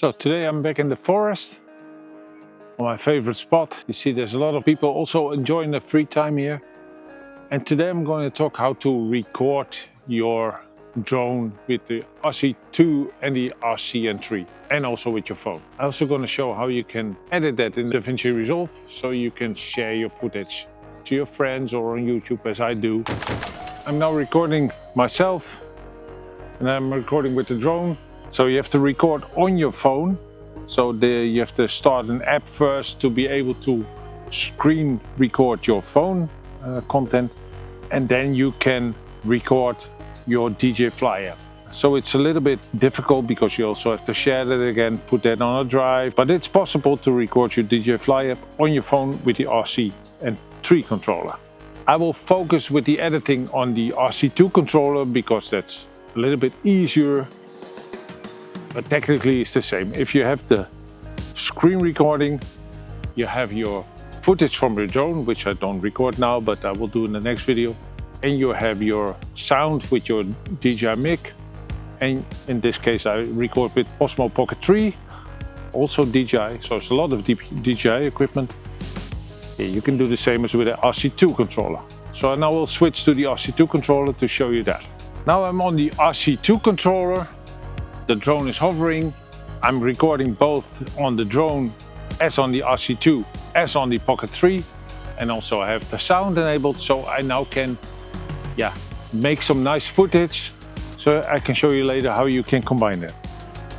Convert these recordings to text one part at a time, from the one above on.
So today I'm back in the forest on my favorite spot. You see there's a lot of people also enjoying their free time here. And today I'm going to talk how to record your drone with the RC2 and the RC3 and also with your phone. I'm also going to show how you can edit that in DaVinci Resolve so you can share your footage to your friends or on YouTube as I do. I'm now recording myself and I'm recording with the drone. So you have to record on your phone. So you have to start an app first to be able to screen record your phone content, and then you can record your DJI Fly app. So it's a little bit difficult because you also have to share that again, put that on a drive, but it's possible to record your DJI Fly app on your phone with the RC3 controller. I will focus with the editing on the RC2 controller because that's a little bit easier. But technically it's the same. If you have the screen recording, you have your footage from your drone, which I don't record now, but I will do in the next video. And you have your sound with your DJI mic. And in this case, I record with DJI Pocket 3, also DJI, so it's a lot of DJI equipment. Yeah, you can do the same as with the RC2 controller. So now we'll switch to the RC2 controller to show you that. Now I'm on the RC2 controller. The drone is hovering. I'm recording both on the drone as on the RC2 as on the Pocket 3, and also I have the sound enabled, so I now can make some nice footage, so I can show you later how you can combine it.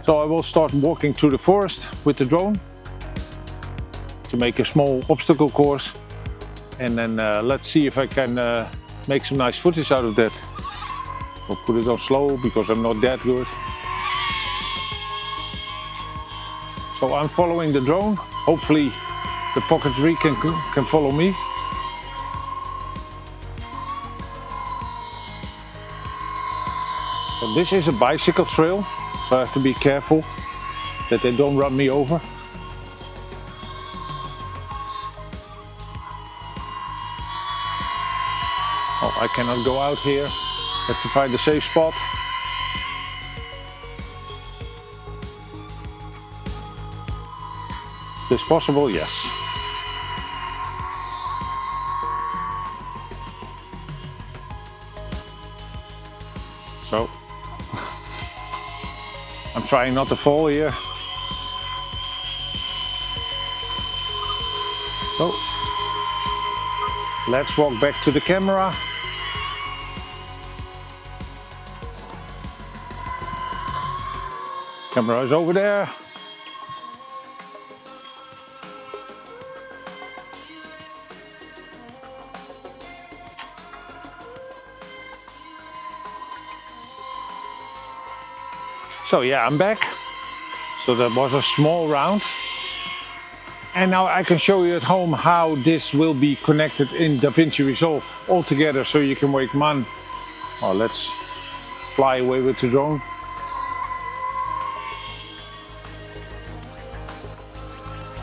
So I will start walking through the forest with the drone to make a small obstacle course, and then let's see if I can make some nice footage out of that. I'll put it on slow because I'm not that good. So I'm following the drone. Hopefully the Pocket 3 can follow me. So this is a bicycle trail, so I have to be careful that they don't run me over. Oh, I cannot go out here. Have to find a safe spot. Is this possible? Yes. So I'm trying not to fall here. So let's walk back to the camera. Camera is over there. So yeah, I'm back. So that was a small round. And now I can show you at home how this will be connected in DaVinci Resolve all together, so you can make one. Oh, let's fly away with the drone.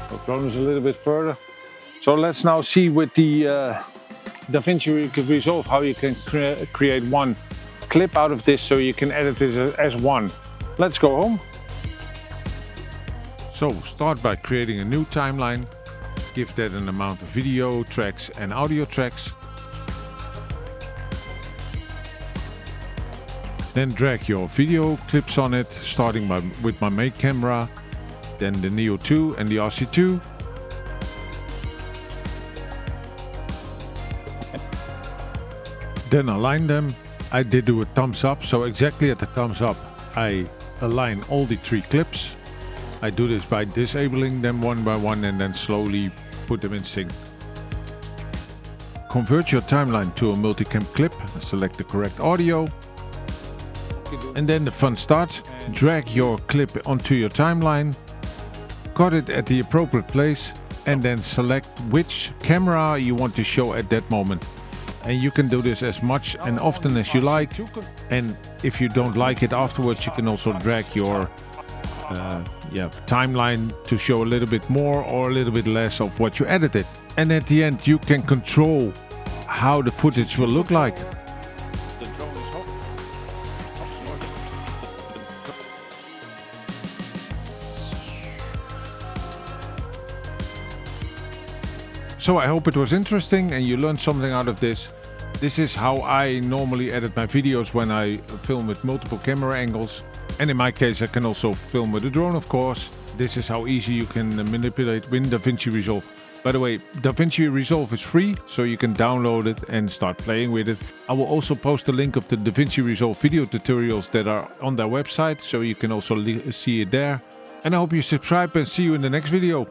The drone is a little bit further. So let's now see with the DaVinci Resolve how you can create one clip out of this, so you can edit it as one. Let's go home. So start by creating a new timeline. Give that an amount of video tracks and audio tracks. Then drag your video clips on it, starting with my main camera, then the Neo 2 and the RC2. Then align them. I did do a thumbs up, so exactly at the thumbs up I align all the three clips. I do this by disabling them one by one and then slowly put them in sync. Convert your timeline to a multicam clip, select the correct audio, and then the fun starts. Drag your clip onto your timeline, cut it at the appropriate place, and then select which camera you want to show at that moment. And you can do this as much and often as you like, and if you don't like it afterwards, you can also drag your timeline to show a little bit more or a little bit less of what you edited. And at the end you can control how the footage will look like. So I hope it was interesting and you learned something out of this. This is how I normally edit my videos when I film with multiple camera angles. And in my case I can also film with a drone, of course. This is how easy you can manipulate with DaVinci Resolve. By the way, DaVinci Resolve is free, so you can download it and start playing with it. I will also post a link of the DaVinci Resolve video tutorials that are on their website, so you can also see it there. And I hope you subscribe and see you in the next video.